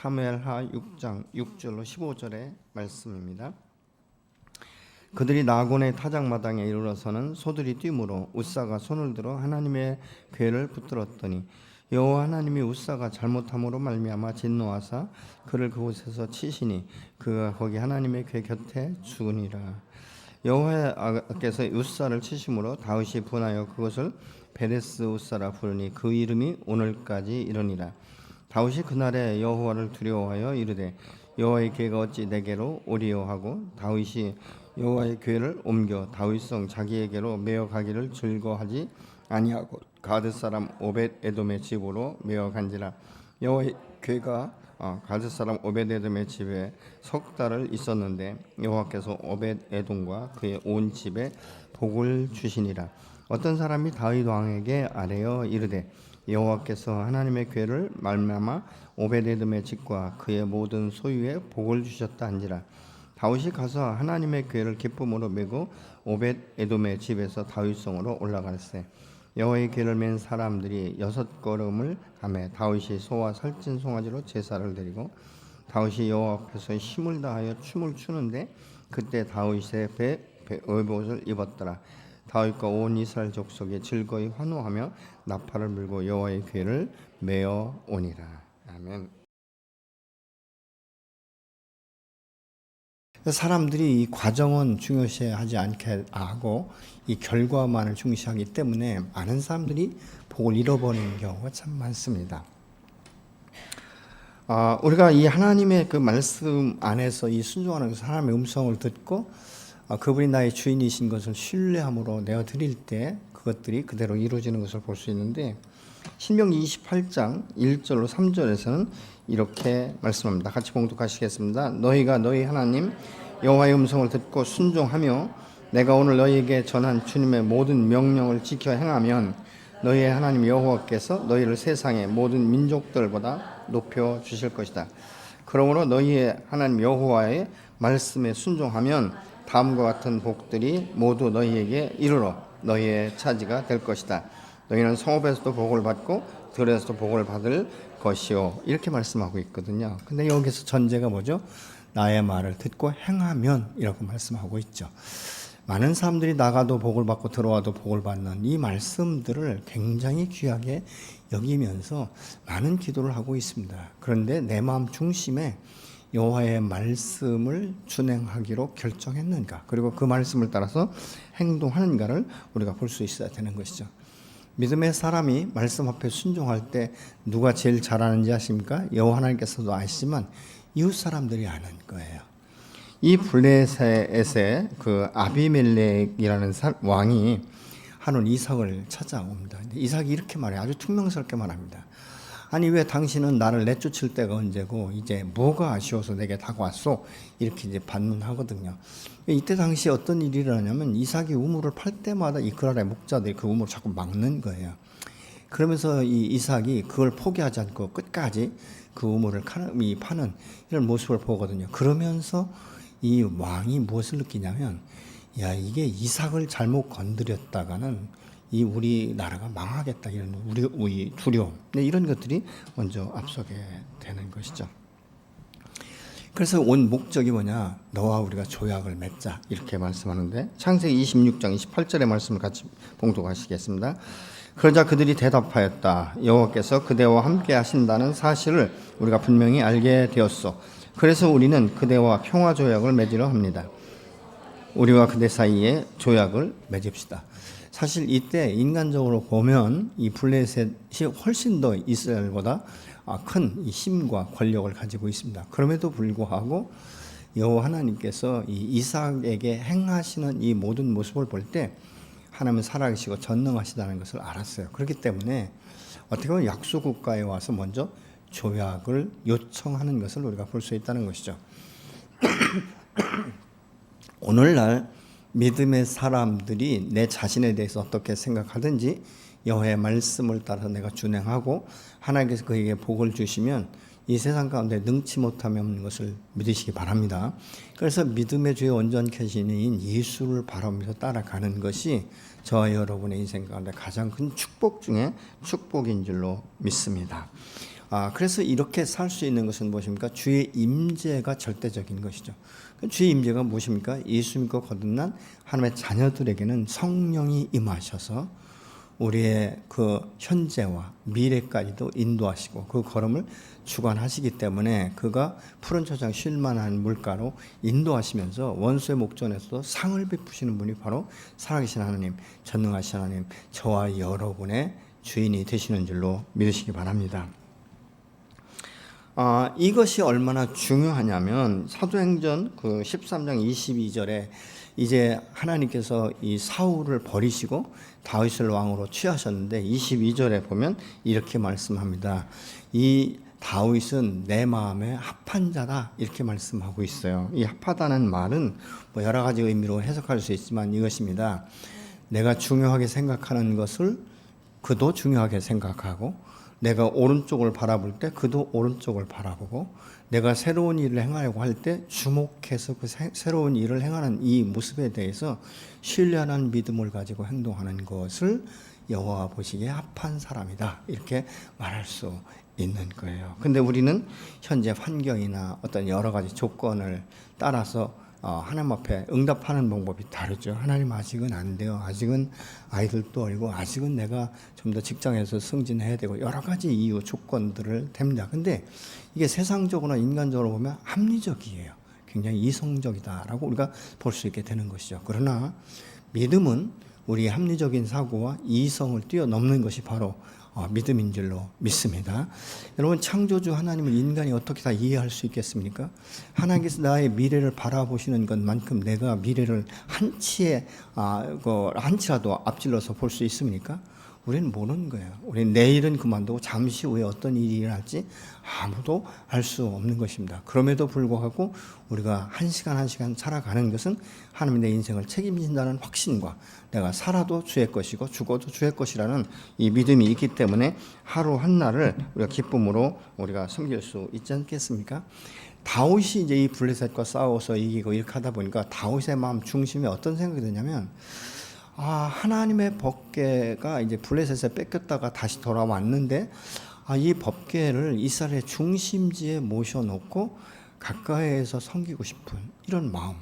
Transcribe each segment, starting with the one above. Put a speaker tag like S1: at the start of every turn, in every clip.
S1: 사무엘하 6장 6절로 15절의 말씀입니다. 그들이 나곤의 타작마당에 이르러서는 소들이 뛰므로 웃사가 손을 들어 하나님의 궤를 붙들었더니 여호와 하나님이 웃사가 잘못함으로 말미암아 진노하사 그를 그곳에서 치시니 그가 거기 하나님의 궤 곁에 죽으니라. 여호와께서 웃사를 치심으로 다윗이 분하여 그것을 베레스 웃사라 부르니 그 이름이 오늘까지 이르니라. 다윗이 그날에 여호와를 두려워하여 이르되 여호와의 궤가 어찌 내게로 오리요 하고 다윗이 여호와의 궤를 옮겨 다윗성 자기에게로 메어 가기를 즐거하지 아니하고 가드 사람 오벳 에돔의 집으로 메어 간지라. 여호와의 궤가 가드 사람 오벳 에돔의 집에 석 달을 있었는데 여호와께서 오벳 에돔과 그의 온 집에 복을 주시니라. 어떤 사람이 다윗 왕에게 아뢰어 이르되 여호와께서 하나님의 궤를 말미암아 오벳에돔의 집과 그의 모든 소유에 복을 주셨다 한지라. 다윗이 가서 하나님의 궤를 기쁨으로 메고 오벳에돔의 집에서 다윗성으로 올라갈세. 여호와의 궤를 맨 사람들이 6걸음을 하매 다윗이 소와 살찐 송아지로 제사를 드리고 다윗이 여호와 앞에서 힘을 다하여 춤을 추는데 그때 다윗의 배에 의복을 입었더라. 다윗과 온 이스라엘 족속이 즐거이 환호하며 나팔을 불고 여호와의 궤를 메어 오니라. 아멘. 사람들이 이 과정은 중요시하지 않게 하고 이 결과만을 중시하기 때문에 많은 사람들이 복을 잃어버리는 경우가 참 많습니다. 우리가 이 하나님의 그 말씀 안에서 이 순종하는 사람의 음성을 듣고 그분이 나의 주인이신 것을 신뢰함으로 내어 드릴 때 그것들이 그대로 이루어지는 것을 볼 수 있는데 신명기 28장 1절로 3절에서는 이렇게 말씀합니다. 같이 봉독하시겠습니다. 너희가 너희 하나님 여호와의 음성을 듣고 순종하며 내가 오늘 너희에게 전한 주님의 모든 명령을 지켜 행하면 너희의 하나님 여호와께서 너희를 세상의 모든 민족들보다 높여 주실 것이다. 그러므로 너희의 하나님 여호와의 말씀에 순종하면 다음과 같은 복들이 모두 너희에게 이르러 너희의 차지가 될 것이다. 너희는 성읍에서도 복을 받고 들에서도 복을 받을 것이요. 이렇게 말씀하고 있거든요. 근데 여기서 전제가 뭐죠? 나의 말을 듣고 행하면 이라고 말씀하고 있죠. 많은 사람들이 나가도 복을 받고 들어와도 복을 받는 이 말씀들을 굉장히 귀하게 여기면서 많은 기도를 하고 있습니다. 그런데 내 마음 중심에 여호와의 말씀을 준행하기로 결정했는가, 그리고 그 말씀을 따라서 행동하는가를 우리가 볼 수 있어야 되는 것이죠. 믿음의 사람이 말씀 앞에 순종할 때 누가 제일 잘하는지 아십니까? 여호와 하나님께서도 아시지만 이웃 사람들이 아는 거예요. 이 블레셋의 그 아비멜렉이라는 왕이 한올 이삭을 찾아옵니다. 이삭이 이렇게 말해요. 아주 퉁명스럽게 말합니다. 아니 왜 당신은 나를 내쫓을 때가 언제고 이제 뭐가 아쉬워서 내게 다가왔소? 이렇게 이제 반문하거든요. 이때 당시에 어떤 일이 일어나냐면 이삭이 우물을 팔 때마다 이 그랄의 목자들이 그 우물을 자꾸 막는 거예요. 그러면서 이 이삭이 그걸 포기하지 않고 끝까지 그 우물을 파는 이런 모습을 보거든요. 그러면서 이 왕이 무엇을 느끼냐면 야, 이게 이삭을 잘못 건드렸다가는 이 우리나라가 망하겠다, 이런 우리 두려움, 이런 것들이 먼저 앞서게 되는 것이죠. 그래서 온 목적이 뭐냐? 너와 우리가 조약을 맺자, 이렇게 말씀하는데 창세기 26장 28절의 말씀을 같이 봉독하시겠습니다. 그러자 그들이 대답하였다. 여호와께서 그대와 함께 하신다는 사실을 우리가 분명히 알게 되었소. 그래서 우리는 그대와 평화 조약을 맺으려 합니다. 우리와 그대 사이에 조약을 맺읍시다. 사실 이때 인간적으로 보면 이 블레셋이 훨씬 더 이스라엘보다 큰 힘과 권력을 가지고 있습니다. 그럼에도 불구하고 여호와 하나님께서 이 이삭에게 행하시는 이 모든 모습을 볼 때 하나님은 살아계시고 전능하시다는 것을 알았어요. 그렇기 때문에 어떻게 보면 약속 국가에 와서 먼저 조약을 요청하는 것을 우리가 볼 수 있다는 것이죠. 오늘날 믿음의 사람들이 내 자신에 대해서 어떻게 생각하든지 여호와의 말씀을 따라 내가 준행하고 하나님께서 그에게 복을 주시면 이 세상 가운데 능치 못함이 없는 것을 믿으시기 바랍니다. 그래서 믿음의 주의 온전케 하시는 예수를 바라보면서 따라가는 것이 저와 여러분의 인생 가운데 가장 큰 축복 중에 축복인 줄로 믿습니다. 그래서 이렇게 살 수 있는 것은 무엇입니까? 주의 임재가 절대적인 것이죠. 주의 임재가 무엇입니까? 예수 믿고 거듭난 하나님의 자녀들에게는 성령이 임하셔서 우리의 그 현재와 미래까지도 인도하시고 그 걸음을 주관하시기 때문에 그가 푸른 초장 쉴 만한 물가로 인도하시면서 원수의 목전에서도 상을 베푸시는 분이 바로 살아계신 하나님, 전능하신 하나님, 저와 여러분의 주인이 되시는 줄로 믿으시기 바랍니다. 이것이 얼마나 중요하냐면 사도행전 그 13장 22절에 이제 하나님께서 이 사울을 버리시고 다윗을 왕으로 취하셨는데 22절에 보면 이렇게 말씀합니다. 이 다윗은 내 마음에 합한 자다 이렇게 말씀하고 있어요. 이 합하다는 말은 뭐 여러 가지 의미로 해석할 수 있지만 이것입니다. 내가 중요하게 생각하는 것을 그도 중요하게 생각하고 내가 오른쪽을 바라볼 때 그도 오른쪽을 바라보고 내가 새로운 일을 행하려고 할 때 주목해서 그 새로운 일을 행하는 이 모습에 대해서 신뢰하는 믿음을 가지고 행동하는 것을 여호와 보시기에 합한 사람이다 이렇게 말할 수 있는 거예요. 근데 우리는 현재 환경이나 어떤 여러 가지 조건을 따라서 하나님 앞에 응답하는 방법이 다르죠. 하나님 아직은 안 돼요. 아직은 아이들도 어리고 아직은 내가 좀 더 직장에서 승진해야 되고 여러 가지 이유 조건들을 댑니다. 근데 이게 세상적으로나 인간적으로 보면 합리적이에요. 굉장히 이성적이다라고 우리가 볼 수 있게 되는 것이죠. 그러나 믿음은 우리의 합리적인 사고와 이성을 뛰어넘는 것이 바로 믿음인 줄로 믿습니다. 여러분 창조주 하나님을 인간이 어떻게 다 이해할 수 있겠습니까? 하나님께서 나의 미래를 바라보시는 것만큼 내가 미래를 한치라도 앞질러서 볼 수 있습니까? 우리는 모르는 거예요. 우리는 내일은 그만두고 잠시 후에 어떤 일이 일어날지 아무도 알 수 없는 것입니다. 그럼에도 불구하고 우리가 한 시간 한 시간 살아가는 것은 하나님이 내 인생을 책임진다는 확신과 내가 살아도 주의 것이고 죽어도 주의 것이라는 이 믿음이 있기 때문에 하루 한 날을 우리가 기쁨으로 우리가 섬길 수 있지 않겠습니까? 다윗이 이제 이 블레셋과 싸워서 이기고 이렇게 하다 보니까 다윗의 마음 중심에 어떤 생각이 드냐면 하나님의 법궤가 이제 블레셋에 뺏겼다가 다시 돌아왔는데 이 법궤를 이스라엘의 중심지에 모셔놓고 가까이에서 섬기고 싶은 이런 마음,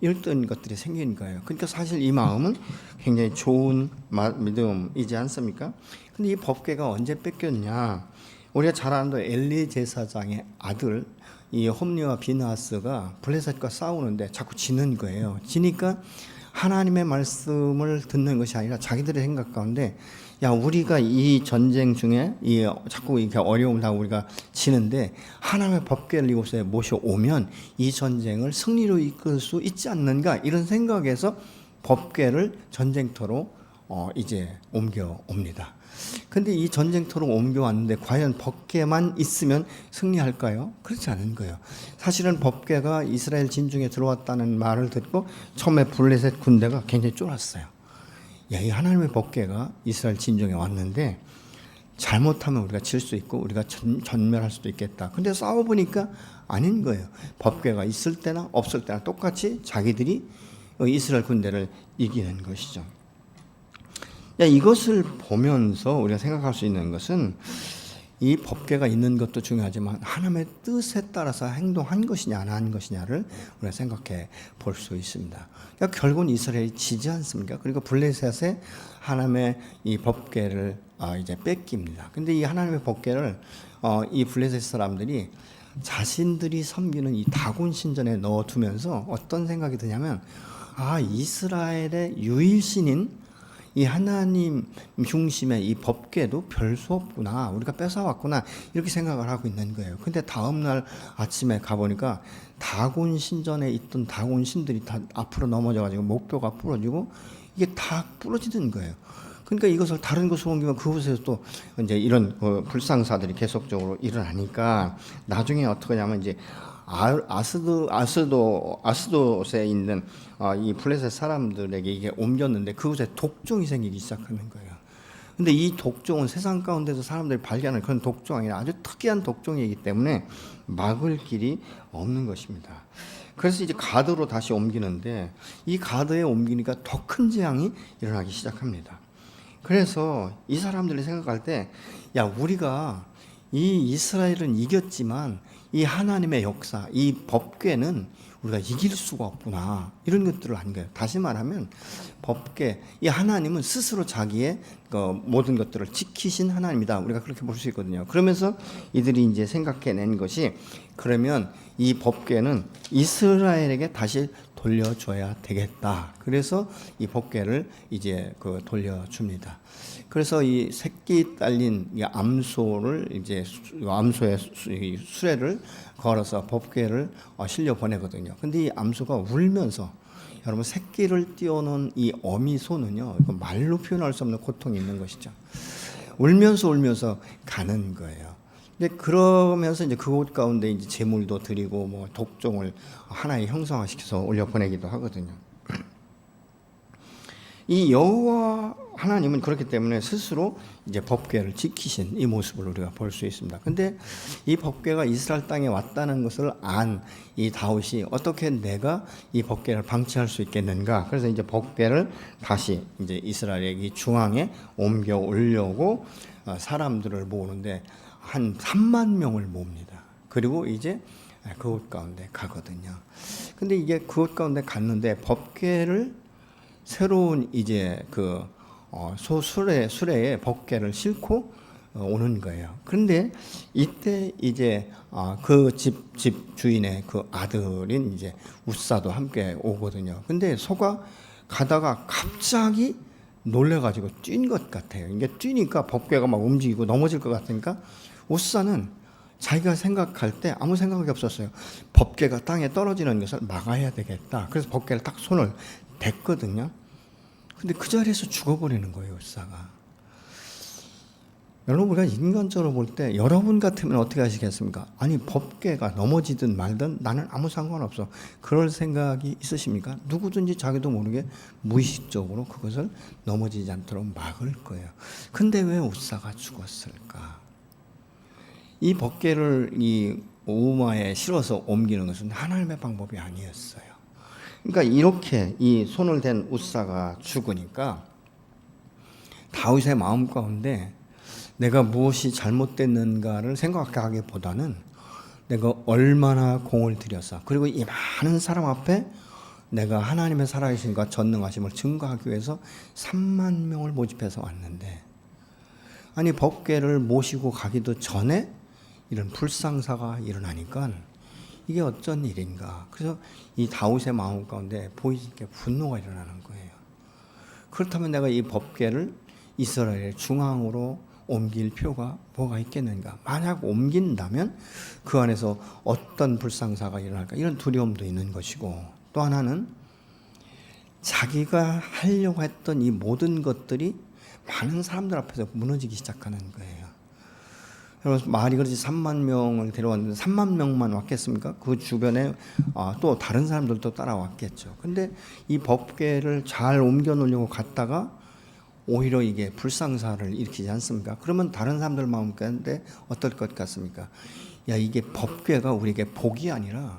S1: 이런 것들이 생긴 거예요. 그러니까 사실 이 마음은 굉장히 좋은 믿음이지 않습니까? 근데 이 법궤가 언제 뺏겼냐? 우리가 잘 아는 엘리 제사장의 아들 이 홈리와 비나하스가 블레셋과 싸우는데 자꾸 지는 거예요. 지니까 하나님의 말씀을 듣는 것이 아니라 자기들의 생각 가운데 우리가 이 전쟁 중에 자꾸 이렇게 어려움을 당하고 우리가 지는데 하나님의 법궤를 이곳에 모셔오면 이 전쟁을 승리로 이끌 수 있지 않는가 이런 생각에서 법궤를 전쟁터로 이제 옮겨옵니다. 근데 이 전쟁터로 옮겨왔는데 과연 법궤만 있으면 승리할까요? 그렇지 않은 거예요. 사실은 법궤가 이스라엘 진중에 들어왔다는 말을 듣고 처음에 블레셋 군대가 굉장히 쫄았어요. 이 하나님의 법궤가 이스라엘 진중에 왔는데 잘못하면 우리가 질 수 있고 우리가 전멸할 수도 있겠다. 근데 싸워보니까 아닌 거예요. 법궤가 있을 때나 없을 때나 똑같이 자기들이 이스라엘 군대를 이기는 것이죠. 이것을 보면서 우리가 생각할 수 있는 것은 이 법궤가 있는 것도 중요하지만 하나님의 뜻에 따라서 행동한 것이냐 안 한 것이냐를 우리가 생각해 볼 수 있습니다. 그러니까 결국은 이스라엘이 지지 않습니까? 그리고 블레셋에 하나님의 이 법궤를 이제 뺏깁니다. 근데 이 하나님의 법궤를 이 블레셋 사람들이 자신들이 섬기는 이 다곤 신전에 넣어두면서 어떤 생각이 드냐면 이스라엘의 유일신인 이 하나님 중심의 이 법궤도 별 수 없구나. 우리가 뺏어왔구나. 이렇게 생각을 하고 있는 거예요. 근데 다음날 아침에 가보니까 다곤 신전에 있던 다곤 신들이 다 앞으로 넘어져가지고 목뼈가 부러지고 이게 다 부러지는 거예요. 그러니까 이것을 다른 곳으로 옮기면 그곳에서 또 이제 이런 불상사들이 계속적으로 일어나니까 나중에 어떻게 하냐면 이제 아스돗에 있는 이 블레셋 사람들에게 이게 옮겼는데 그곳에 독종이 생기기 시작하는 거예요. 근데 이 독종은 세상 가운데서 사람들이 발견하는 그런 독종이 아니라 아주 특이한 독종이기 때문에 막을 길이 없는 것입니다. 그래서 이제 가드로 다시 옮기는데 이 가드에 옮기니까 더 큰 재앙이 일어나기 시작합니다. 그래서 이 사람들이 생각할 때 우리가 이 이스라엘은 이겼지만 이 하나님의 역사, 이 법궤는 우리가 이길 수가 없구나, 이런 것들을 한 거예요. 다시 말하면 법궤, 이 하나님은 스스로 자기의 그 모든 것들을 지키신 하나님이다, 우리가 그렇게 볼 수 있거든요. 그러면서 이들이 이제 생각해낸 것이, 그러면 이 법궤는 이스라엘에게 다시 돌려줘야 되겠다. 그래서 이 법궤를 이제 그 돌려줍니다. 그래서 이 새끼 딸린 이 암소를 이제 암소의 수레를 걸어서 법궤를 실려 보내거든요. 근데 이 암소가 울면서, 여러분 새끼를 띄워놓은 이 어미소는요, 이거 말로 표현할 수 없는 고통이 있는 것이죠. 울면서 가는 거예요. 근데 그러면서 이제 그곳 가운데 이제 제물도 드리고 뭐 독종을 하나의 형상화시켜서 올려 보내기도 하거든요. 이 여호와 하나님은 그렇기 때문에 스스로 이제 법궤를 지키신 이 모습을 우리가 볼 수 있습니다. 근데 이 법궤가 이스라엘 땅에 왔다는 것을 안 이 다윗이 어떻게 내가 이 법궤를 방치할 수 있겠는가? 그래서 이제 법궤를 다시 이제 이스라엘의 이 중앙에 옮겨 오려고 사람들을 모으는데 한 3만 명을 모읍니다. 그리고 이제 그곳 가운데 가거든요. 근데 이게 그곳 가운데 갔는데 법궤를 새로운 이제 그 수레에 법궤를 싣고 오는 거예요. 그런데 이때 이제 그 집 주인의 그 아들인 이제 웃사도 함께 오거든요. 근데 소가 가다가 갑자기 놀래가지고 뛴 것 같아요. 이게 뛰니까 법궤가 막 움직이고 넘어질 것 같으니까 웃사는 자기가 생각할 때 아무 생각이 없었어요. 법궤가 땅에 떨어지는 것을 막아야 되겠다. 그래서 법궤를 딱 손을 댔거든요. 근데 그 자리에서 죽어버리는 거예요, 웃사가. 여러분, 우리가 인간적으로 볼 때 여러분 같으면 어떻게 하시겠습니까? 아니, 법궤가 넘어지든 말든 나는 아무 상관없어, 그럴 생각이 있으십니까? 누구든지 자기도 모르게 무의식적으로 그것을 넘어지지 않도록 막을 거예요. 근데 왜 웃사가 죽었을까? 이 법궤를 이 오마에 실어서 옮기는 것은 하나님의 방법이 아니었어요. 그러니까 이렇게 이 손을 댄 웃사가 죽으니까 다윗의 마음 가운데 내가 무엇이 잘못됐는가를 생각하기보다는 내가 얼마나 공을 들여서, 그리고 이 많은 사람 앞에 내가 하나님의 살아계신과 전능하심을 증거하기 위해서 3만 명을 모집해서 왔는데, 아니 법궤를 모시고 가기도 전에 이런 불상사가 일어나니까 이게 어쩐 일인가. 그래서 이 다윗의 마음 가운데 보이게 분노가 일어나는 거예요. 그렇다면 내가 이 법궤를 이스라엘의 중앙으로 옮길 필요가 뭐가 있겠는가. 만약 옮긴다면 그 안에서 어떤 불상사가 일어날까, 이런 두려움도 있는 것이고, 또 하나는 자기가 하려고 했던 이 모든 것들이 많은 사람들 앞에서 무너지기 시작하는 거예요. 여러분, 말이 그렇지 3만 명을 데려왔는데 3만 명만 왔겠습니까? 그 주변에 또 다른 사람들도 따라왔겠죠. 근데 이 법궤를 잘 옮겨 놓으려고 갔다가 오히려 이게 불상사를 일으키지 않습니까? 그러면 다른 사람들 마음 가운데 어떨 것 같습니까? 야, 이게 법궤가 우리에게 복이 아니라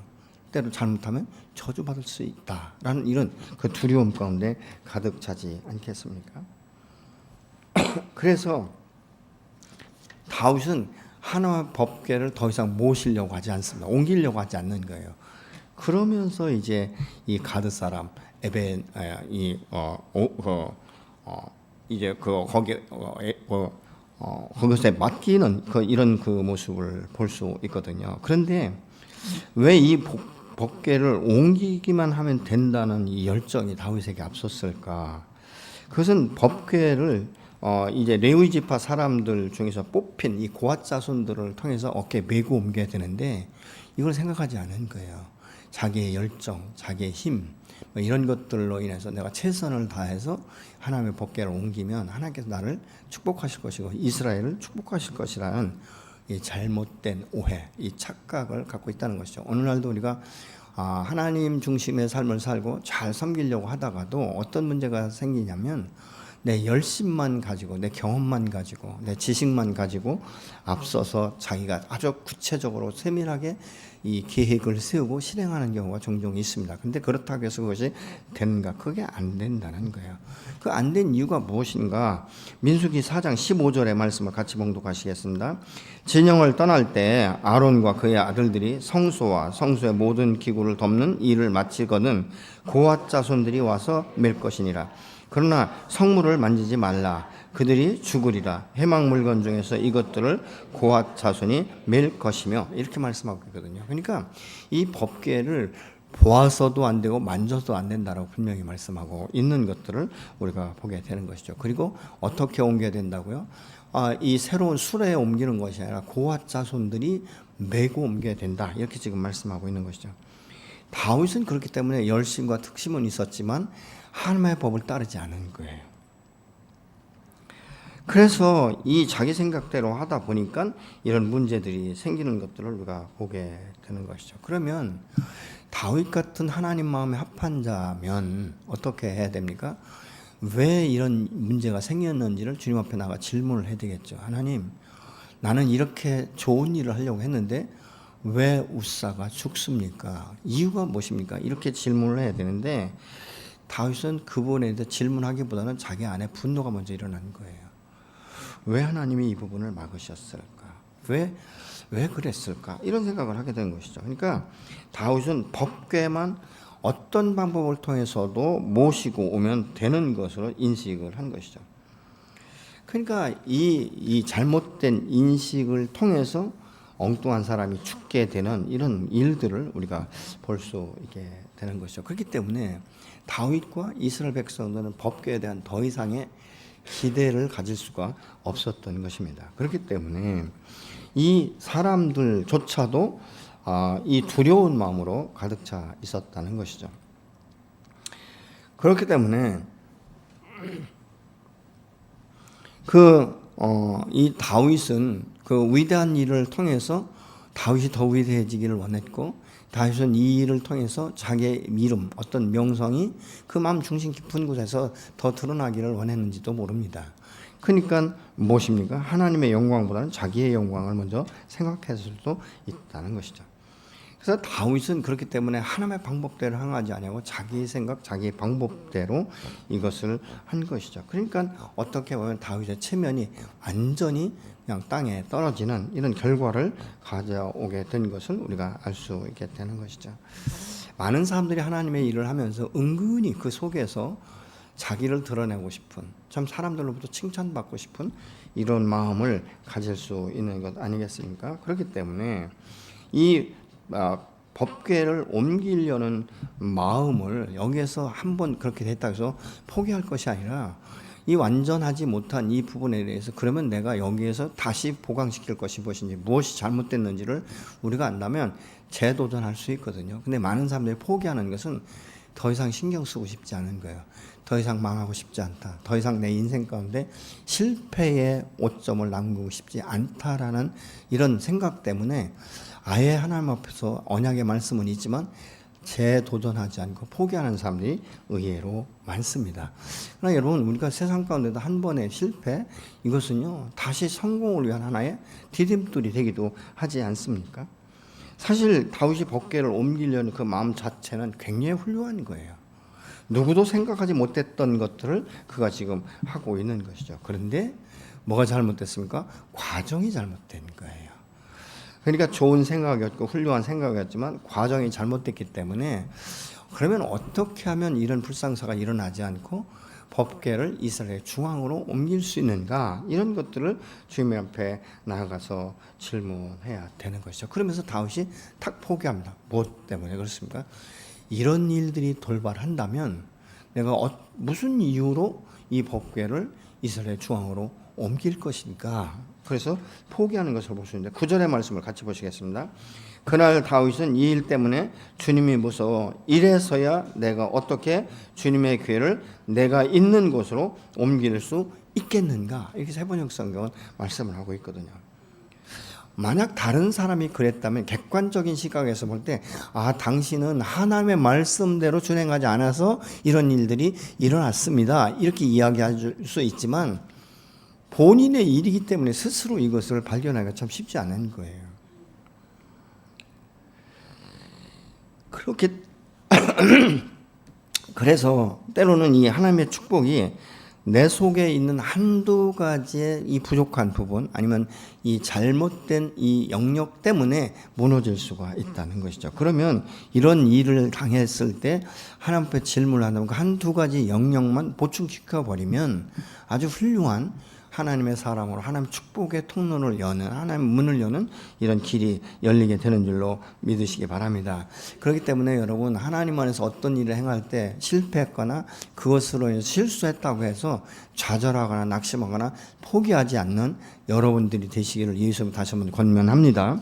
S1: 때로 잘못하면 저주받을 수 있다라는 이런 그 두려움 가운데 가득 차지 않겠습니까? 그래서 다윗은 하나의 법궤를 더 이상 모시려고 하지 않습니다. 옮기려고 하지 않는 거예요. 그러면서 이제 이 가드 사람 에벤 이제 거기에 맡기는 이런 그 모습을 볼 수 있거든요. 그런데 왜 이 법궤를 옮기기만 하면 된다는 이 열정이 다윗에게 앞섰을까? 그것은 법궤를 이제 레위 지파 사람들 중에서 뽑힌 이 고앗 자손들을 통해서 어깨에 메고 옮겨야 되는데 이걸 생각하지 않은 거예요. 자기의 열정, 자기의 힘, 뭐 이런 것들로 인해서 내가 최선을 다해서 하나님의 법궤를 옮기면 하나님께서 나를 축복하실 것이고 이스라엘을 축복하실 것이라는 이 잘못된 오해, 이 착각을 갖고 있다는 것이죠. 오늘날도 우리가 하나님 중심의 삶을 살고 잘 섬기려고 하다가도 어떤 문제가 생기냐면 내 열심만 가지고, 내 경험만 가지고, 내 지식만 가지고 앞서서 자기가 아주 구체적으로 세밀하게 이 계획을 세우고 실행하는 경우가 종종 있습니다. 근데 그렇다고 해서 그것이 되는가? 그게 안 된다는 거예요. 그 안 된 이유가 무엇인가? 민수기 4장 15절의 말씀을 같이 봉독하시겠습니다. 진영을 떠날 때 아론과 그의 아들들이 성소와 성소의 모든 기구를 덮는 일을 마치거든 고앗 자손들이 와서 맬 것이니라. 그러나 성물을 만지지 말라. 그들이 죽으리라. 해막 물건 중에서 이것들을 고앗 자손이 맬 것이며, 이렇게 말씀하고 있거든요. 그러니까 이 법궤를 보아서도 안 되고 만져도 안 된다라고 분명히 말씀하고 있는 것들을 우리가 보게 되는 것이죠. 그리고 어떻게 옮겨야 된다고요? 이 새로운 수레에 옮기는 것이 아니라 고앗 자손들이 메고 옮겨야 된다, 이렇게 지금 말씀하고 있는 것이죠. 다윗은 그렇기 때문에 열심과 특심은 있었지만 하나님의 법을 따르지 않은 거예요. 그래서 이 자기 생각대로 하다 보니까 이런 문제들이 생기는 것들을 우리가 보게 되는 것이죠. 그러면 다윗 같은 하나님 마음에 합한 자면 어떻게 해야 됩니까? 왜 이런 문제가 생겼는지를 주님 앞에 나가 질문을 해야 되겠죠. 하나님, 나는 이렇게 좋은 일을 하려고 했는데 왜 우사가 죽습니까? 이유가 무엇입니까? 이렇게 질문을 해야 되는데 다윗은 그분에 대해 질문하기보다는 자기 안에 분노가 먼저 일어난 거예요. 왜 하나님이 이 부분을 막으셨을까? 왜 그랬을까? 이런 생각을 하게 된 것이죠. 그러니까 다윗은 법궤만 어떤 방법을 통해서도 모시고 오면 되는 것으로 인식을 한 것이죠. 그러니까 이 잘못된 인식을 통해서 엉뚱한 사람이 죽게 되는 이런 일들을 우리가 볼 수 있게 되는 것이죠. 그렇기 때문에 다윗과 이스라엘 백성들은 법궤에 대한 더 이상의 기대를 가질 수가 없었던 것입니다. 그렇기 때문에 이 사람들조차도 이 두려운 마음으로 가득 차 있었다는 것이죠. 그렇기 때문에 이 다윗은 그 위대한 일을 통해서 다윗이 더 위대해지기를 원했고, 다윗은 이 일을 통해서 자기의 이름, 어떤 명성이 그 마음 중심 깊은 곳에서 더 드러나기를 원했는지도 모릅니다. 그러니까 무엇입니까? 하나님의 영광보다는 자기의 영광을 먼저 생각했을 수도 있다는 것이죠. 그래서 다윗은 그렇기 때문에 하나님의 방법대로 행하지 아니하고 자기의 생각, 자기의 방법대로 이것을 한 것이죠. 그러니까 어떻게 보면 다윗의 체면이 완전히 그냥 땅에 떨어지는 이런 결과를 가져오게 된 것을 우리가 알 수 있게 되는 것이죠. 많은 사람들이 하나님의 일을 하면서 은근히 그 속에서 자기를 드러내고 싶은, 참 사람들로부터 칭찬받고 싶은 이런 마음을 가질 수 있는 것 아니겠습니까? 그렇기 때문에 이 법궤를 옮기려는 마음을 여기에서 한번 그렇게 됐다고 해서 포기할 것이 아니라 이 완전하지 못한 이 부분에 대해서 그러면 내가 여기에서 다시 보강시킬 것이 무엇인지, 무엇이 잘못됐는지를 우리가 안다면 재도전할 수 있거든요. 근데 많은 사람들이 포기하는 것은 더 이상 신경 쓰고 싶지 않은 거예요. 더 이상 망하고 싶지 않다. 더 이상 내 인생 가운데 실패의 오점을 남기고 싶지 않다라는 이런 생각 때문에 아예 하나님 앞에서 언약의 말씀은 있지만 재도전하지 않고 포기하는 사람들이 의외로 많습니다. 그러나 여러분, 우리가 세상 가운데도 한 번의 실패, 이것은요 다시 성공을 위한 하나의 디딤돌이 되기도 하지 않습니까? 사실 다윗이 법궤를 옮기려는 그 마음 자체는 굉장히 훌륭한 거예요. 누구도 생각하지 못했던 것들을 그가 지금 하고 있는 것이죠. 그런데 뭐가 잘못됐습니까? 과정이 잘못된 거예요. 그러니까 좋은 생각이었고 훌륭한 생각이었지만 과정이 잘못됐기 때문에, 그러면 어떻게 하면 이런 불상사가 일어나지 않고 법궤를 이스라엘 중앙으로 옮길 수 있는가, 이런 것들을 주님 앞에 나아가서 질문해야 되는 것이죠. 그러면서 다윗이 탁 포기합니다. 무엇 때문에 그렇습니까? 이런 일들이 돌발한다면 내가 무슨 이유로 이 법궤를 이스라엘 중앙으로 옮길 것인가, 그래서 포기하는 것을 볼 수 있는데 9절의 말씀을 같이 보시겠습니다. 그날 다윗은 이 일 때문에 주님이 무서워 이래서야 내가 어떻게 주님의 궤를 내가 있는 곳으로 옮길 수 있겠는가, 이렇게 세번역 성경은 말씀을 하고 있거든요. 만약 다른 사람이 그랬다면 객관적인 시각에서 볼 때 당신은 하나님의 말씀대로 준행하지 않아서 이런 일들이 일어났습니다. 이렇게 이야기할 수 있지만 본인의 일이기 때문에 스스로 이것을 발견하기가 참 쉽지 않은 거예요. 그렇게 그래서 때로는 이 하나님의 축복이 내 속에 있는 한두 가지의 이 부족한 부분 아니면 이 잘못된 이 영역 때문에 무너질 수가 있다는 것이죠. 그러면 이런 일을 당했을 때 하나님 앞에 질문을 한다면 한두 가지 영역만 보충시켜 버리면 아주 훌륭한 하나님의 사람으로 하나님 축복의 통로를 여는 하나님 문을 여는 이런 길이 열리게 되는 줄로 믿으시기 바랍니다. 그렇기 때문에 여러분 하나님 안에서 어떤 일을 행할 때 실패했거나 그것으로 인해서 실수했다고 해서 좌절하거나 낙심하거나 포기하지 않는 여러분들이 되시기를 예수님 다시 한번 권면합니다.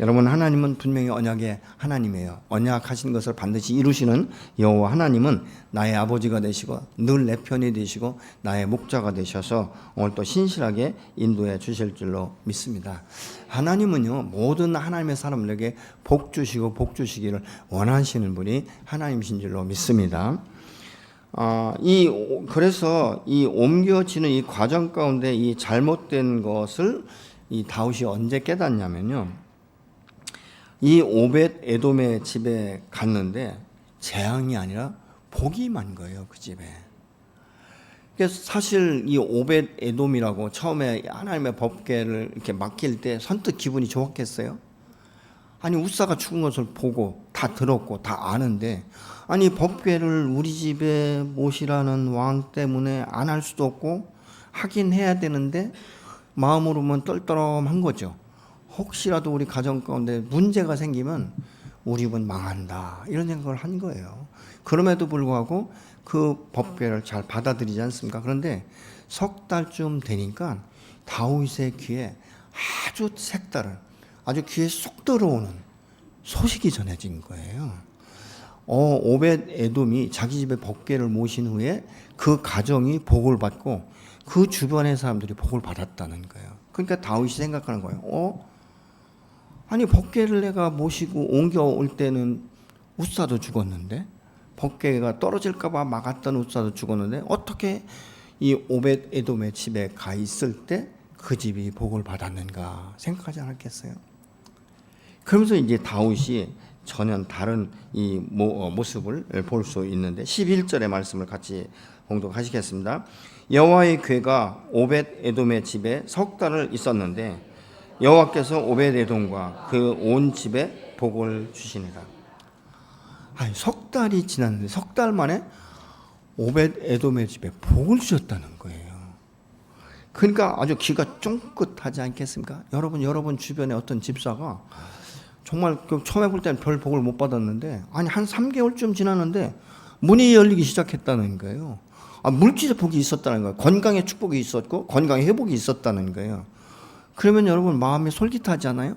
S1: 여러분 하나님은 분명히 언약의 하나님이에요. 언약하신 것을 반드시 이루시는 여호와 하나님은 나의 아버지가 되시고 늘 내 편이 되시고 나의 목자가 되셔서 오늘 또 신실하게 인도해 주실 줄로 믿습니다. 하나님은요 모든 하나님의 사람들에게 복 주시고 복 주시기를 원하시는 분이 하나님이신 줄로 믿습니다. 그래서 이 옮겨지는 이 과정 가운데 이 잘못된 것을 이 다윗이 언제 깨닫냐면요. 이 오벳 에돔의 집에 갔는데 재앙이 아니라 복이 만 거예요. 그 집에. 그래서 사실 이 오벳 에돔이라고 처음에 하나님의 법궤를 이렇게 맡길 때 선뜻 기분이 좋았겠어요? 아니 우사가 죽은 것을 보고 다 들었고 다 아는데 아니 법궤를 우리 집에 모시라는 왕 때문에 안 할 수도 없고 하긴 해야 되는데 마음으로는 떨떠름한 거죠. 혹시라도 우리 가정 가운데 문제가 생기면 우리 집 망한다 이런 생각을 한 거예요. 그럼에도 불구하고 그 법궤를 잘 받아들이지 않습니까? 그런데 석 달쯤 되니까 다윗의 귀에 아주 색다른 아주 귀에 쏙 들어오는 소식이 전해진 거예요. 오벳 에돔이 자기 집에 법궤를 모신 후에 그 가정이 복을 받고 그 주변의 사람들이 복을 받았다는 거예요. 그러니까 다윗이 생각하는 거예요. 아니 법궤를 내가 모시고 옮겨올 때는 우사도 죽었는데 법궤가 떨어질까 봐 막았던 우사도 죽었는데 어떻게 이 오벳 에돔의 집에 가 있을 때 그 집이 복을 받았는가 생각하지 않았겠어요? 그러면서 이제 다윗이 전혀 다른 이 모습을 볼 수 있는데 11절의 말씀을 같이 봉독하시겠습니다. 여호와의 궤가 오벳 에돔의 집에 석 달을 있었는데 여호와께서 오벳 에돔과 그 온 집에 복을 주시니라. 석 달이 지났는데 석 달 만에 오벳 에돔의 집에 복을 주셨다는 거예요. 그러니까 아주 귀가 쫑긋하지 않겠습니까? 여러분 주변에 어떤 집사가 정말 처음에 볼 때는 별 복을 못 받았는데 한 3개월쯤 지났는데 문이 열리기 시작했다는 거예요. 물질의 복이 있었다는 거예요. 건강의 축복이 있었고 건강의 회복이 있었다는 거예요. 그러면 여러분 마음이 솔깃하지 않아요?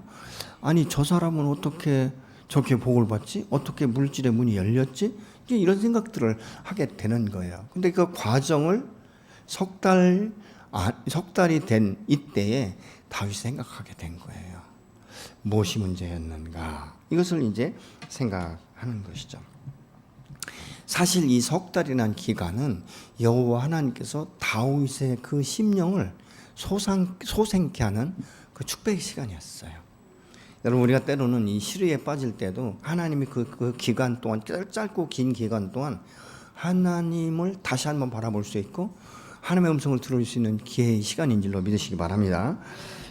S1: 아니 저 사람은 어떻게 저렇게 복을 받지? 어떻게 물질의 문이 열렸지? 이런 생각들을 하게 되는 거예요. 근데 그 과정을 석 달이 된 이때에 다윗이 생각하게 된 거예요. 무엇이 문제였는가? 이것을 이제 생각하는 것이죠. 사실 이 석 달이라는 기간은 여호와 하나님께서 다윗의 그 심령을 소생케 하는 그 축복의 시간이었어요. 여러분 우리가 때로는 이 시류에 빠질 때도 하나님이 그 기간 동안 짧고 긴 기간 동안 하나님을 다시 한번 바라볼 수 있고 하나님의 음성을 들을 수 있는 기회의 시간인 줄로 믿으시기 바랍니다.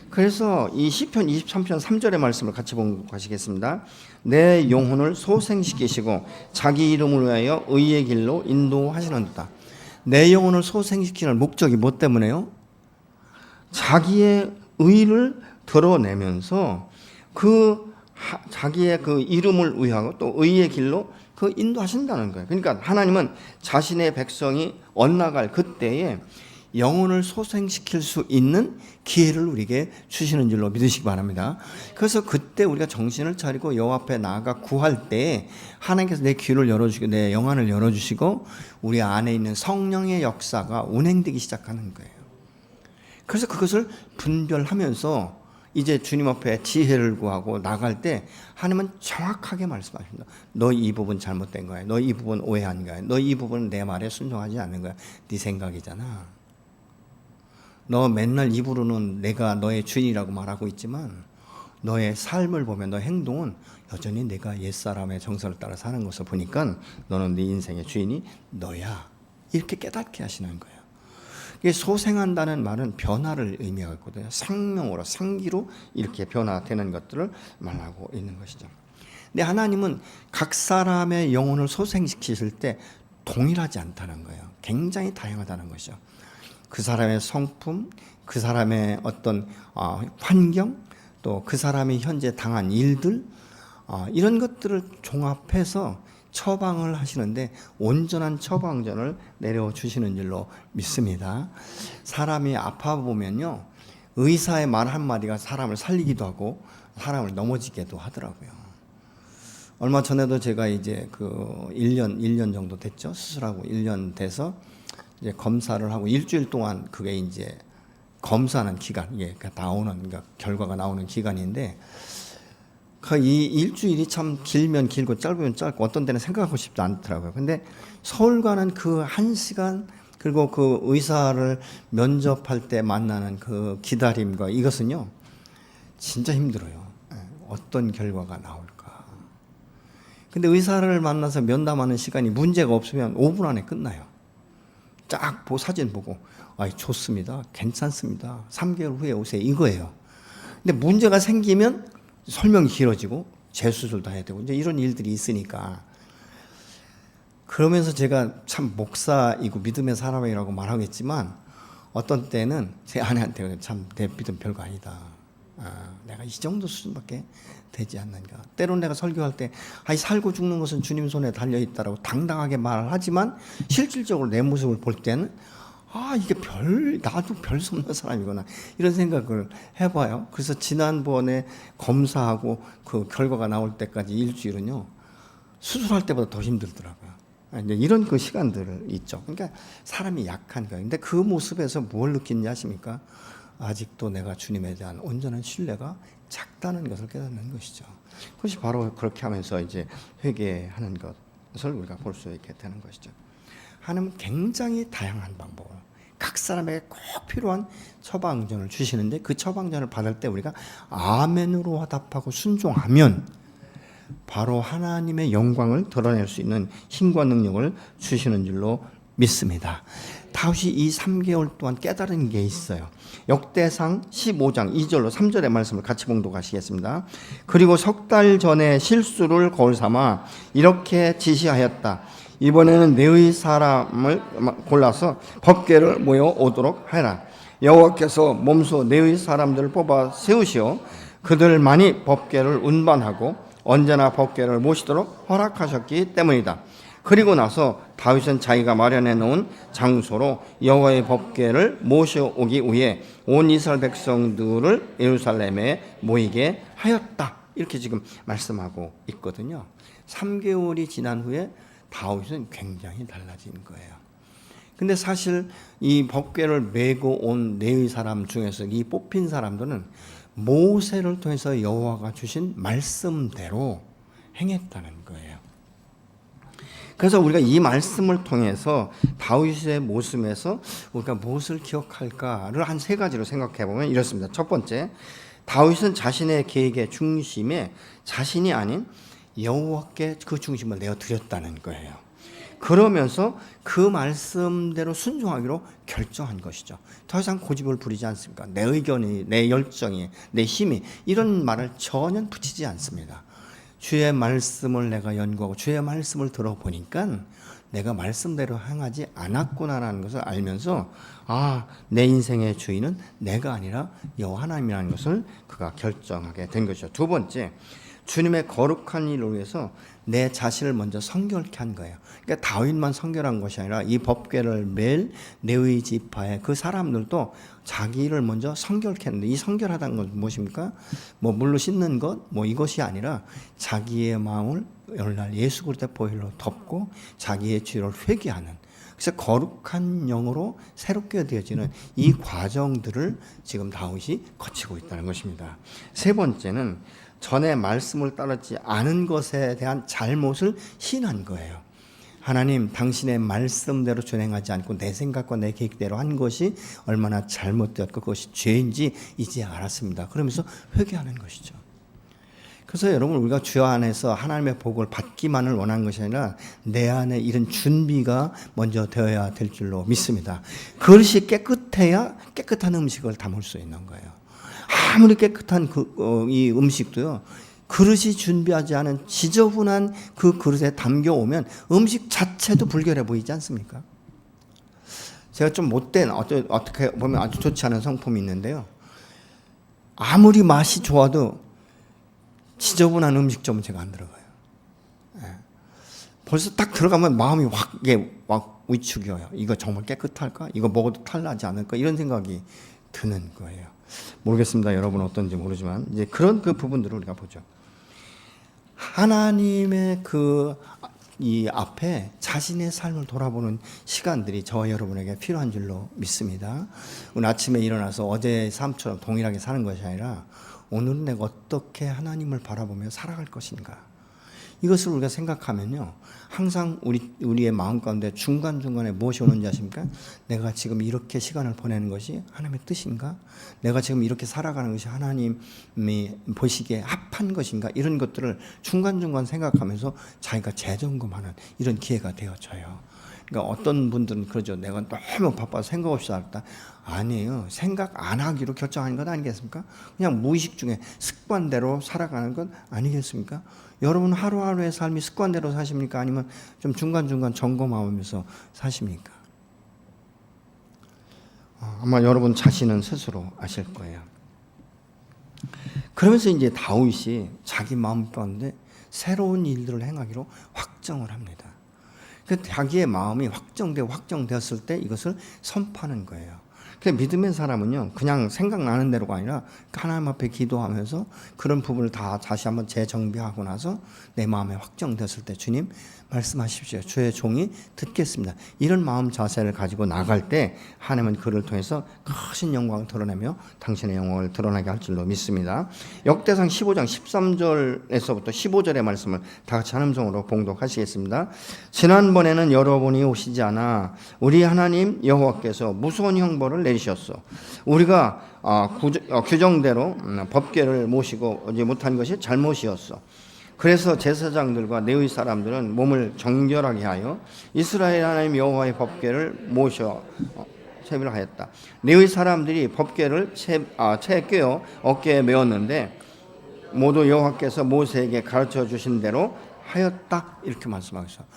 S1: 그래서 이 시편 23편 3절의 말씀을 같이 봉독하시겠습니다. 내 영혼을 소생시키시고 자기 이름을 위하여 의의 길로 인도하시는도다. 내 영혼을 소생시키는 목적이 뭐 때문에요? 자기의 의를 드러내면서 자기의 그 이름을 위하고 또 의의 길로 인도하신다는 거예요. 그러니까 하나님은 자신의 백성이 엇나갈 그때에 영혼을 소생시킬 수 있는 기회를 우리에게 주시는 줄로 믿으시기 바랍니다. 그래서 그때 우리가 정신을 차리고 여호와 앞에 나아가 구할 때 하나님께서 내 귀를 열어주시고 내 영안을 열어주시고 우리 안에 있는 성령의 역사가 운행되기 시작하는 거예요. 그래서 그것을 분별하면서 이제 주님 앞에 지혜를 구하고 나갈 때 하나님은 정확하게 말씀하십니다. 너 이 부분 잘못된 거야. 너 이 부분 오해한 거야. 너 이 부분은 내 말에 순종하지 않는 거야. 네 생각이잖아. 너 맨날 입으로는 내가 너의 주인이라고 말하고 있지만 너의 삶을 보면, 너의 행동은 여전히 내가 옛사람의 정서를 따라 사는 것을 보니까 너는 네 인생의 주인이 너야. 이렇게 깨닫게 하시는 거예요. 이게 소생한다는 말은 변화를 의미하고 있거든요. 생명으로, 생기로 이렇게 변화되는 것들을 말하고 있는 것이죠. 근데 하나님은 각 사람의 영혼을 소생시키실 때 동일하지 않다는 거예요. 굉장히 다양하다는 것이죠. 그 사람의 성품, 그 사람의 어떤 환경, 또 그 사람이 현재 당한 일들, 이런 것들을 종합해서 처방을 하시는데 온전한 처방전을 내려주시는 줄로 믿습니다. 사람이 아파 보면요, 의사의 말 한마디가 사람을 살리기도 하고 사람을 넘어지게도 하더라고요. 얼마 전에도 제가 이제 그 1년 정도 됐죠. 수술하고 1년 돼서 이제 검사를 하고 일주일 동안 그게 이제 검사하는 기간, 이게 나오는, 그러니까 결과가 나오는 기간인데, 이 일주일이 참 길면 길고 짧으면 짧고 어떤 때는 생각하고 싶지 않더라고요. 근데 서울 가는 그 1시간, 그리고 그 의사를 면접할 때 만나는 그 기다림과 이것은요, 진짜 힘들어요. 어떤 결과가 나올까. 근데 의사를 만나서 면담하는 시간이 문제가 없으면 5분 안에 끝나요. 쫙 사진 보고, 좋습니다. 괜찮습니다. 3개월 후에 오세요. 이거예요. 근데 문제가 생기면 설명이 길어지고 재수술도 해야 되고 이제 이런 일들이 있으니까, 그러면서 제가 참 목사이고 믿음의 사람이라고 말하겠지만 어떤 때는 제 아내한테 참 내 믿음 별거 아니다. 내가 이 정도 수준밖에 되지 않는가. 때론 내가 설교할 때 살고 죽는 것은 주님 손에 달려있다라고 당당하게 말을 하지만 실질적으로 내 모습을 볼 때는 이게 나도 별 수 없는 사람이구나, 이런 생각을 해봐요. 그래서 지난번에 검사하고 그 결과가 나올 때까지 일주일은요, 수술할 때보다 더 힘들더라고요. 이제 이런 그 시간들 있죠. 그러니까 사람이 약한 거예요. 근데 그 모습에서 뭘 느끼는지 아십니까? 아직도 내가 주님에 대한 온전한 신뢰가 작다는 것을 깨닫는 것이죠. 그것이 바로 그렇게 하면서 이제 회개하는 것을 우리가 볼 수 있게 되는 것이죠. 하나님은 굉장히 다양한 방법으로 각 사람에게 꼭 필요한 처방전을 주시는데, 그 처방전을 받을 때 우리가 아멘으로 화답하고 순종하면 바로 하나님의 영광을 드러낼 수 있는 힘과 능력을 주시는 줄로 믿습니다. 다윗이 이 3개월 동안 깨달은 게 있어요. 역대상 15장 2절로 3절의 말씀을 같이 봉독하시겠습니다. 그리고 석 달 전에 실수를 거울 삼아 이렇게 지시하였다. 이번에는 네의 사람을 골라서 법궤를 모여 오도록 하라. 여호와께서 몸소 네의 사람들을 뽑아 세우시어 그들만이 법궤를 운반하고 언제나 법궤를 모시도록 허락하셨기 때문이다. 그리고 나서 다윗은 자기가 마련해 놓은 장소로 여호와의 법궤를 모셔오기 위해 온 이스라엘 백성들을 예루살렘에 모이게 하였다. 이렇게 지금 말씀하고 있거든요. 3개월이 지난 후에 다윗은 굉장히 달라진 거예요. 근데 사실 이 법궤를 메고 온 네의 사람 중에서 이 뽑힌 사람들은 모세를 통해서 여호와가 주신 말씀대로 행했다는 거예요. 그래서 우리가 이 말씀을 통해서 다윗의 모습에서 우리가 무엇을 기억할까를 한 3가지로 생각해 보면 이렇습니다. 첫 번째, 다윗은 자신의 계획의 중심에 자신이 아닌 여호와께 그 중심을 내어드렸다는 거예요. 그러면서 그 말씀대로 순종하기로 결정한 것이죠. 더 이상 고집을 부리지 않습니까? 내 의견이, 내 열정이, 내 힘이, 이런 말을 전혀 붙이지 않습니다. 주의 말씀을 내가 연구하고 주의 말씀을 들어보니까 내가 말씀대로 행하지 않았구나라는 것을 알면서 내 인생의 주인은 내가 아니라 여호와 하나님이라는 것을 그가 결정하게 된 것이죠. 두 번째, 주님의 거룩한 일을 위해서 내 자신을 먼저 성결케 한 거예요. 그러니까 다윗만 성결한 것이 아니라 이 법궤를 맬 레위 지파의 그 사람들도 자기를 먼저 성결케 했는데, 이 성결하다는 건 무엇입니까? 물로 씻는 것, 이것이 아니라 자기의 마음을 오늘날 예수 그리스도의 보혈로 덮고 자기의 죄를 회개하는, 그래서 거룩한 영으로 새롭게 되어지는 이 과정들을 지금 다윗이 거치고 있다는 것입니다. 세 번째는 전에 말씀을 따르지 않은 것에 대한 잘못을 시인한 거예요. 하나님, 당신의 말씀대로 준행하지 않고 내 생각과 내 계획대로 한 것이 얼마나 잘못되었고 그것이 죄인지 이제 알았습니다. 그러면서 회개하는 것이죠. 그래서 여러분, 우리가 주 안에서 하나님의 복을 받기만을 원하는 것이 아니라 내 안에 이런 준비가 먼저 되어야 될 줄로 믿습니다. 그릇이 깨끗해야 깨끗한 음식을 담을 수 있는 거예요. 아무리 깨끗한 이 음식도요, 그릇이 준비하지 않은 지저분한 그 그릇에 담겨오면 음식 자체도 불결해 보이지 않습니까? 제가 좀 못된, 어떻게 보면 아주 좋지 않은 성품이 있는데요, 아무리 맛이 좋아도 지저분한 음식점은 제가 안 들어가요. 벌써 딱 들어가면 마음이 확 위축이어요. 이거 정말 깨끗할까? 이거 먹어도 탈나지 않을까? 이런 생각이 드는 거예요. 모르겠습니다. 여러분 어떤지 모르지만 이제 그런 그 부분들을 우리가 보죠. 하나님의 이 앞에 자신의 삶을 돌아보는 시간들이 저와 여러분에게 필요한 줄로 믿습니다. 오늘 아침에 일어나서 어제의 삶처럼 동일하게 사는 것이 아니라 오늘은 내가 어떻게 하나님을 바라보며 살아갈 것인가, 이것을 우리가 생각하면요, 항상 우리의 마음 가운데 중간중간에 무엇이 오는지 아십니까? 내가 지금 이렇게 시간을 보내는 것이 하나님의 뜻인가? 내가 지금 이렇게 살아가는 것이 하나님이 보시기에 합한 것인가? 이런 것들을 중간중간 생각하면서 자기가 재점검하는 이런 기회가 되어져요. 그러니까 어떤 분들은 그러죠. 내가 너무 바빠서 생각 없이 살았다. 아니에요. 생각 안 하기로 결정하는 것 아니겠습니까? 그냥 무의식 중에 습관대로 살아가는 것 아니겠습니까? 여러분 하루하루의 삶이 습관대로 사십니까? 아니면 좀 중간중간 점검하면서 사십니까? 아마 여러분 자신은 스스로 아실 거예요. 그러면서 이제 다윗이 자기 마음 가운데 새로운 일들을 행하기로 확정을 합니다. 그 자기의 마음이 확정되었을 때 이것을 선포하는 거예요. 그 믿음의 사람은요, 그냥 생각나는 대로가 아니라 하나님 앞에 기도하면서 그런 부분을 다 다시 한번 재정비하고 나서 내 마음에 확정됐을 때 주님 말씀하십시오. 주의 종이 듣겠습니다. 이런 마음 자세를 가지고 나갈 때 하나님은 그를 통해서 크신 영광을 드러내며 당신의 영광을 드러나게 할 줄로 믿습니다. 역대상 15장 13절에서부터 15절의 말씀을 다 같이 한 음성으로 봉독하시겠습니다. 지난번에는 여러분이 오시지 않아 우리 하나님 여호와께서 무서운 형벌을 내리셨소. 우리가 규정대로 법궤를 모시고 오지 못한 것이 잘못이었어. 그래서 제사장들과 레위 사람들은 몸을 정결하게 하여 이스라엘 하나님 여호와의 법궤를 모셔 채비를 하였다. 레위 사람들이 법궤를 채에 꿰어 어깨에 메었는데 모두 여호와께서 모세에게 가르쳐 주신 대로 하였다. 이렇게 말씀하셨어요.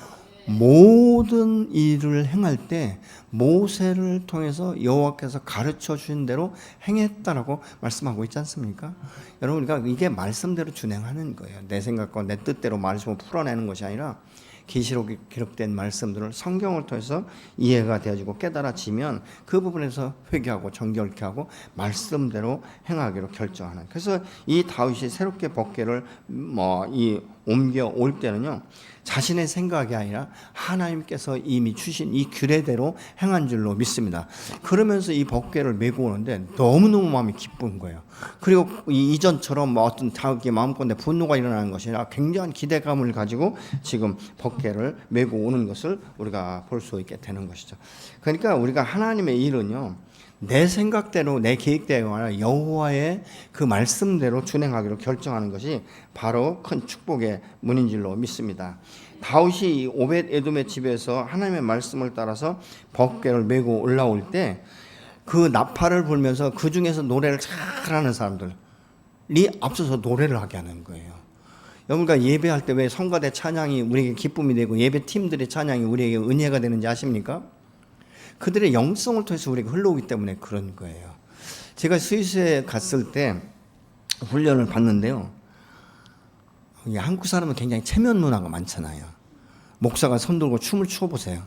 S1: 모든 일을 행할 때 모세를 통해서 여호와께서 가르쳐 주신 대로 행했다라고 말씀하고 있지 않습니까? 여러분, 우리가 이게 말씀대로 준행하는 거예요. 내 생각과 내 뜻대로 말씀을 풀어내는 것이 아니라 계시록에 기록된 말씀들을 성경을 통해서 이해가 되어지고 깨달아지면 그 부분에서 회개하고 정결케 하고 말씀대로 행하기로 결정하는. 그래서 이 다윗이 새롭게 법궤를 옮겨 올 때는요, 자신의 생각이 아니라 하나님께서 이미 주신 이 규례대로 행한 줄로 믿습니다. 그러면서 이 법궤를 메고 오는데 너무너무 마음이 기쁜 거예요. 그리고 이전처럼 어떤 자기 마음가운데 분노가 일어나는 것이 아니라 굉장한 기대감을 가지고 지금 법궤를 메고 오는 것을 우리가 볼 수 있게 되는 것이죠. 그러니까 우리가 하나님의 일은요, 내 생각대로 내 계획대로 아니라 여호와의 그 말씀대로 준행하기로 결정하는 것이 바로 큰 축복의 문인 줄로 믿습니다. 다윗이 오벳 에돔의 집에서 하나님의 말씀을 따라서 법궤를 메고 올라올 때 그 나팔을 불면서 그 중에서 노래를 잘하는 사람들이 앞서서 노래를 하게 하는 거예요. 여러분과 예배할 때 왜 성가대 찬양이 우리에게 기쁨이 되고 예배 팀들의 찬양이 우리에게 은혜가 되는지 아십니까? 그들의 영성을 통해서 우리가 흘러오기 때문에 그런 거예요. 제가 스위스에 갔을 때 훈련을 받는데요, 한국 사람은 굉장히 체면 문화가 많잖아요. 목사가 손 들고 춤을 추어 보세요.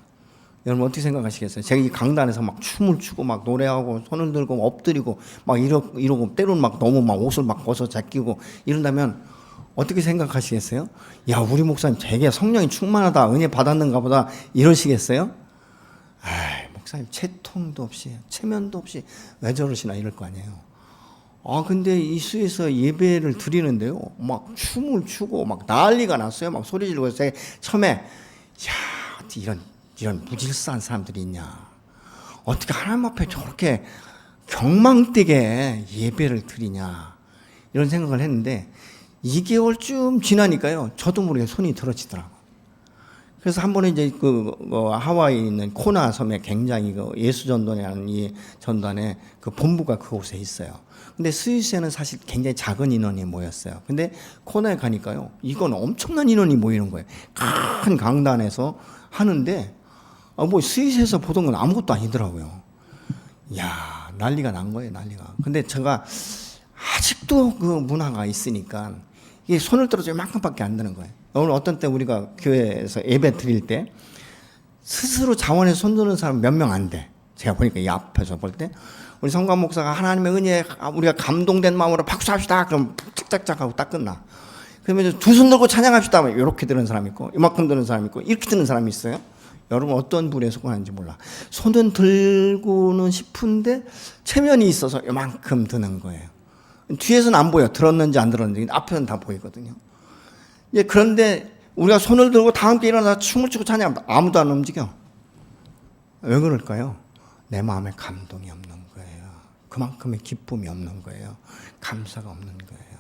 S1: 여러분 어떻게 생각하시겠어요? 제가 이 강단에서 막 춤을 추고 막 노래하고 손을 들고 엎드리고 막 이러고 때로는 막 너무 막 옷을 막 벗어 제끼고 이런다면 어떻게 생각하시겠어요? 야, 우리 목사님 되게 성령이 충만하다, 은혜 받았는가 보다, 이러시겠어요? 목사님 채통도 없이 체면도 없이 왜 저러시나 이럴 거 아니에요. 근데 이 수에서 예배를 드리는데요, 막 춤을 추고 막 난리가 났어요. 막 소리 지르고 제가 처음에 이런 무질서한 사람들이 있냐, 어떻게 하나님 앞에 저렇게 경망되게 예배를 드리냐 이런 생각을 했는데 2개월쯤 지나니까요, 저도 모르게 손이 들어지더라고. 그래서 한 번에 이제 하와이에 있는 코나 섬에 굉장히 예수전도회라는 이 전단에 그 본부가 그곳에 있어요. 근데 스위스에는 사실 굉장히 작은 인원이 모였어요. 근데 코나에 가니까요, 이건 엄청난 인원이 모이는 거예요. 큰 강단에서 하는데 뭐 스위스에서 보던 건 아무것도 아니더라고요. 이야, 난리가 난 거예요, 난리가. 근데 제가 아직도 그 문화가 있으니까 이게 손을 떨어져 이만큼밖에 안 되는 거예요. 오늘 어떤 때 우리가 교회에서 예배 드릴 때 스스로 자원해서 손 드는 사람 몇 명 안 돼. 제가 보니까 이 앞에서 볼 때 우리 성관 목사가 하나님의 은혜에 우리가 감동된 마음으로 박수합시다. 그럼 짝짝짝 하고 딱 끝나. 그러면 두 손 들고 찬양합시다. 이렇게 드는 사람이 있고 이만큼 드는 사람이 있고 이렇게 드는 사람이 있어요. 여러분 어떤 부류에 속하는지 몰라. 손은 들고는 싶은데 체면이 있어서 이만큼 드는 거예요. 뒤에서는 안 보여. 들었는지 안 들었는지. 앞에는 다 보이거든요. 그런데 우리가 손을 들고 다 함께 일어나서 춤을 추고 찬양합니다. 아무도 안 움직여. 왜 그럴까요? 내 마음에 감동이 없는 거예요. 그만큼의 기쁨이 없는 거예요. 감사가 없는 거예요.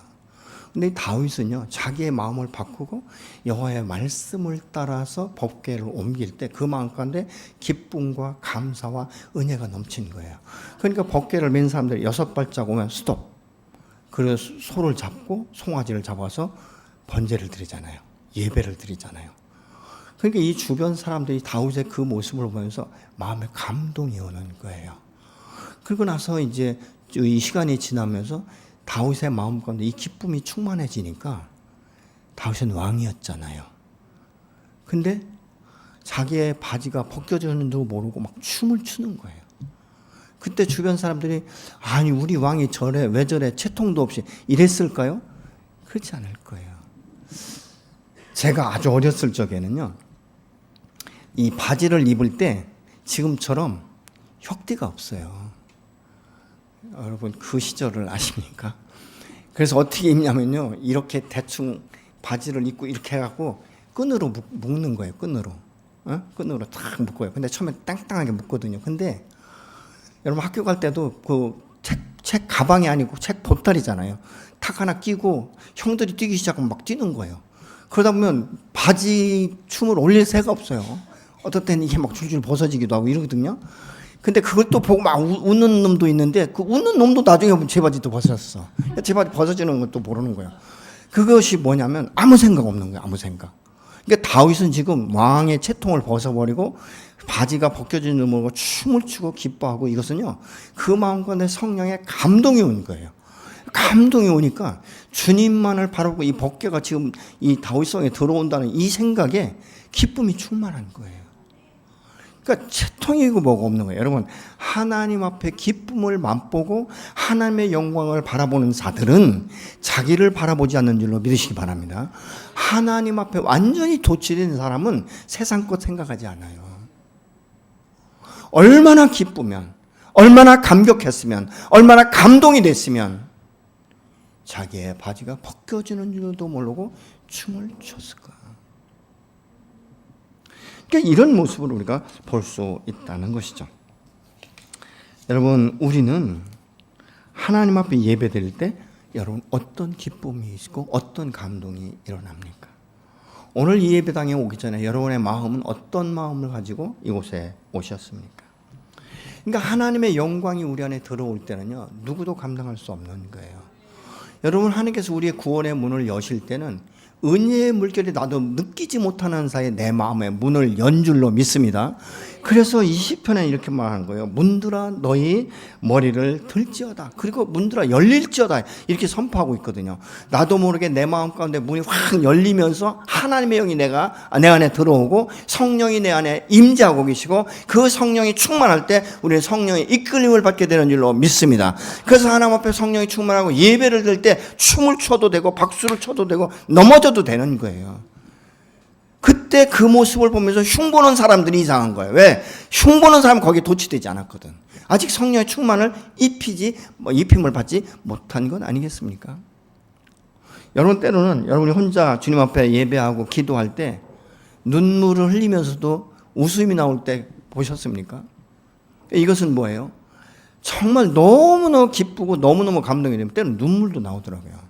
S1: 근데 다윗은요, 자기의 마음을 바꾸고 여호와의 말씀을 따라서 법궤를 옮길 때 그 마음 가운데 기쁨과 감사와 은혜가 넘친 거예요. 그러니까 법궤를 맨 사람들이 6발짝 오면 스톱. 그래서 소를 잡고 송아지를 잡아서 번제를 드리잖아요. 예배를 드리잖아요. 그러니까 이 주변 사람들이 다윗의 그 모습을 보면서 마음에 감동이 오는 거예요. 그리고 나서 이제 이 시간이 지나면서 다윗의 마음 가운데 이 기쁨이 충만해지니까 다윗은 왕이었잖아요. 근데 자기의 바지가 벗겨지는 줄 모르고 막 춤을 추는 거예요. 그때 주변 사람들이 아니 우리 왕이 저래 왜 저래 채통도 없이 이랬을까요? 그렇지 않을 거예요. 제가 아주 어렸을 적에는요, 이 바지를 입을 때 지금처럼 혁대가 없어요. 여러분 그 시절을 아십니까? 그래서 어떻게 입냐면요, 이렇게 대충 바지를 입고 이렇게 해갖고 끈으로 묶는 거예요. 끈으로 탁 묶어요. 근데 처음에 땅땅하게 묶거든요. 근데 여러분 학교 갈 때도 그 책 가방이 아니고 책 보따리잖아요. 탁 하나 끼고 형들이 뛰기 시작하면 막 뛰는 거예요. 그러다 보면 바지 춤을 올릴 새가 없어요. 어떨 때는 이게 막 줄줄 벗어지기도 하고 이러거든요. 근데 그걸 또 보고 막 웃는 놈도 있는데 그 웃는 놈도 나중에 보면 제 바지도 벗었어. 제 바지 벗어지는 것도 모르는 거예요. 그것이 뭐냐면 아무 생각 없는 거예요. 아무 생각. 그러니까 다윗은 지금 왕의 채통을 벗어버리고 바지가 벗겨지는 줄 모르고 춤을 추고 기뻐하고, 이것은요 그 마음과 내 성령에 감동이 온 거예요. 감동이 오니까 주님만을 바라보고 이 법궤가 지금 이 다윗성에 들어온다는 이 생각에 기쁨이 충만한 거예요. 그러니까 채통이고 뭐가 없는 거예요. 여러분 하나님 앞에 기쁨을 맛보고 하나님의 영광을 바라보는 자들은 자기를 바라보지 않는 줄로 믿으시기 바랍니다. 하나님 앞에 완전히 도취된 사람은 세상 것 생각하지 않아요. 얼마나 기쁘면, 얼마나 감격했으면, 얼마나 감동이 됐으면 자기의 바지가 벗겨지는 줄도 모르고 춤을 췄을까. 그러니까 이런 모습을 우리가 볼 수 있다는 것이죠. 여러분 우리는 하나님 앞에 예배 드릴 때 여러분 어떤 기쁨이 있고 어떤 감동이 일어납니까? 오늘 이 예배당에 오기 전에 여러분의 마음은 어떤 마음을 가지고 이곳에 오셨습니까? 그러니까 하나님의 영광이 우리 안에 들어올 때는요, 누구도 감당할 수 없는 거예요. 여러분 하나님께서 우리의 구원의 문을 여실 때는 은혜의 물결이 나도 느끼지 못하는 사이에 내 마음의 문을 연 줄로 믿습니다. 그래서 이 시편에 이렇게 말하는 거예요. 문들아 너희 머리를 들지어다. 그리고 문들아 열릴지어다. 이렇게 선포하고 있거든요. 나도 모르게 내 마음 가운데 문이 확 열리면서 하나님의 영이 내 안에 들어오고 성령이 내 안에 임재하고 계시고 그 성령이 충만할 때 우리는 성령의 이끌림을 받게 되는 줄로 믿습니다. 그래서 하나님 앞에 성령이 충만하고 예배를 드릴 때 춤을 춰도 되고 박수를 쳐도 되고 넘어져도 되는 거예요. 그때 그 모습을 보면서 흉보는 사람들이 이상한 거예요. 왜? 흉보는 사람은 거기에 도취되지 않았거든. 아직 성령의 충만을 입힘을 받지 못한 것 아니겠습니까? 여러분, 때로는 여러분이 혼자 주님 앞에 예배하고 기도할 때 눈물을 흘리면서도 웃음이 나올 때 보셨습니까? 이것은 뭐예요? 정말 너무너무 기쁘고 너무너무 감동이 되면 때로는 눈물도 나오더라고요.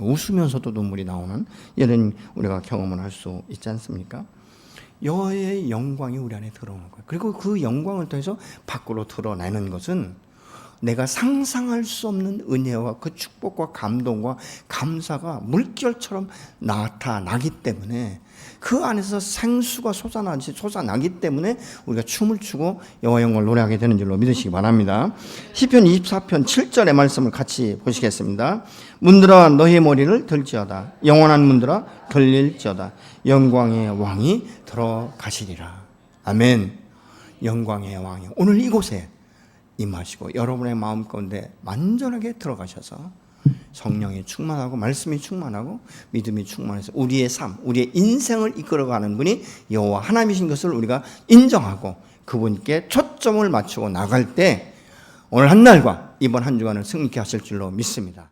S1: 웃으면서도 눈물이 나오는 이런 우리가 경험을 할 수 있지 않습니까? 여호와의 영광이 우리 안에 들어오는 거예요. 그리고 그 영광을 통해서 밖으로 드러내는 것은 내가 상상할 수 없는 은혜와 그 축복과 감동과 감사가 물결처럼 나타나기 때문에 그 안에서 생수가 솟아나기 때문에 우리가 춤을 추고 여호와 영광을 노래하게 되는 줄로 믿으시기 바랍니다. 시편 24편 7절의 말씀을 같이 보시겠습니다. 문들아 너희의 머리를 들지어다. 영원한 문들아 걸릴지어다. 영광의 왕이 들어가시리라. 아멘. 영광의 왕이 오늘 이곳에 임하시고 여러분의 마음 가운데 완전하게 들어가셔서 성령이 충만하고 말씀이 충만하고 믿음이 충만해서 우리의 삶, 우리의 인생을 이끌어가는 분이 여호와 하나님이신 것을 우리가 인정하고 그분께 초점을 맞추고 나갈 때 오늘 한 날과 이번 한 주간을 승리케 하실 줄로 믿습니다.